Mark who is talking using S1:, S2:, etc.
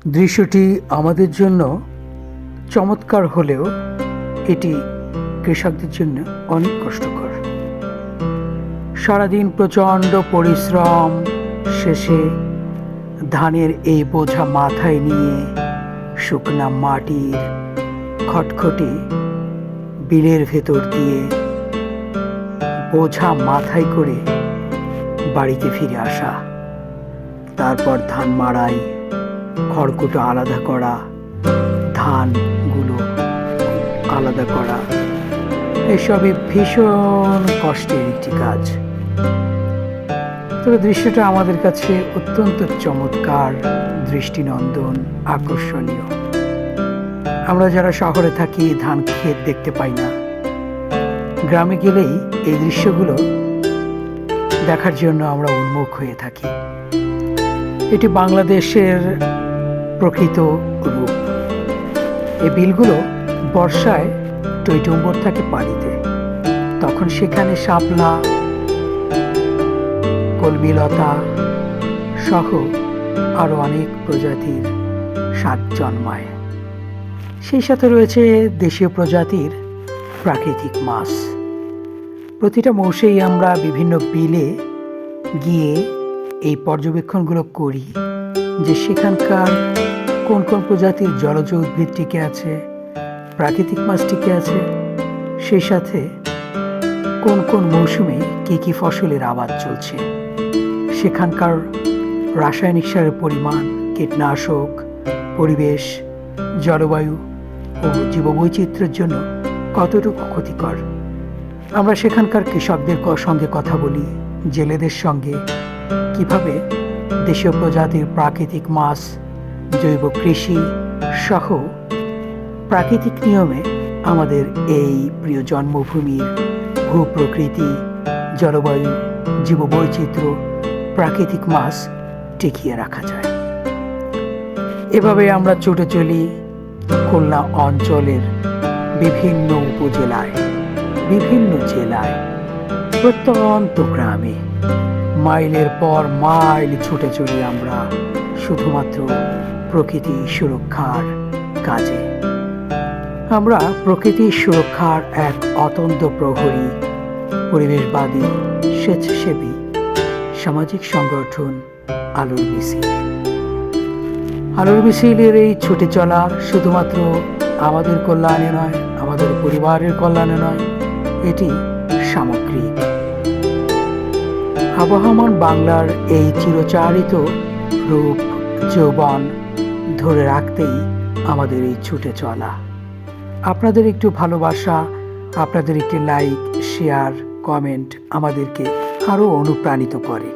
S1: দৃশ্যটি আমাদের জন্য চমৎকার হলেও এটি কৃষকদের জন্য অনেক কষ্টকর। সারাদিন প্রচণ্ড পরিশ্রম শেষে ধানের এই বোঝা মাথায় নিয়ে শুকনা মাটির খটখটে বিলের ভেতর দিয়ে বোঝা মাথায় করে বাড়িতে ফিরে আসা, তারপর ধান মাড়াই, খড়কুটো আলাদা করা, ধানগুলো আলাদা করা, এসবই ভীষণ কষ্টের একটি কাজ। তবে দৃশ্যটা আমাদের কাছে অত্যন্ত চমৎকার, দৃষ্টিনন্দন, আকর্ষণীয়। আমরা যারা শহরে থাকি ধান ক্ষেত দেখতে পাই না, গ্রামে গেলেই এই দৃশ্যগুলো দেখার জন্য আমরা উন্মুখ হয়ে থাকি। এটি বাংলাদেশের প্রকৃত রূপ। এই বিলগুলো বর্ষায় টইটুম্বর থাকে পানিতে, তখন সেখানে শাপলা, কলমিলতা সহ আরো অনেক প্রজাতির শাক জন্মায়। সেই সাথে রয়েছে দেশীয় প্রজাতির প্রাকৃতিক মাছ। প্রতিটা মৌসুমেই আমরা বিভিন্ন বিলে গিয়ে এই পর্যবেক্ষণগুলো করি যে সেখানকার কোন কোন প্রজাতির জলজ উদ্ভিদ টিকে আছে, প্রাকৃতিক মাছ টিকে আছে, সেই সাথে কোন কোন মৌসুমে কী কী ফসলের আবাদ চলছে, সেখানকার রাসায়নিক সারের পরিমাণ, কীটনাশক, পরিবেশ, জলবায়ু ও জীববৈচিত্র্যের জন্য কতটুকু ক্ষতিকর। আমরা সেখানকার কৃষকদের সঙ্গে কথা বলি, জেলেদের সঙ্গে, কিভাবে দেশীয় প্রজাতির প্রাকৃতিক মাছ, জৈব কৃষি সহ প্রাকৃতিক নিয়মে আমাদের এই প্রিয় জন্মভূমির ভূপ্রকৃতি, জলবায়ু, জীববৈচিত্র্য, প্রাকৃতিক মাছ টিকিয়ে রাখা যায়। এভাবে আমরা ছুটে চলি খুলনা অঞ্চলের বিভিন্ন উপজেলায়, বিভিন্ন জেলায়, প্রত্যন্ত গ্রামে মাইলের পর মাইল ছুটে চলি আমরা শুধুমাত্র প্রকৃতি সুরক্ষার কাজে। আমরা প্রকৃতি সুরক্ষার এক অতন্ত প্রহরী, পরিবেশবাদী, স্বেচ্ছাসেবী সামাজিক সংগঠন আলোর মিছিল। আলোর মিছিলের এই ছুটে চলা শুধুমাত্র আমাদের কল্যাণে নয়, আমাদের পরিবারের কল্যাণে নয়, এটি সামগ্রিক। আবহমান বাংলার এই চিরচারিত রূপ যৌবন ধরে রাখতেই আমাদের এই ছুটে চলা। আপনাদের একটু ভালোবাসা, আপনাদের একটি লাইক, শেয়ার, কমেন্ট আমাদেরকে আরও অনুপ্রাণিত করে।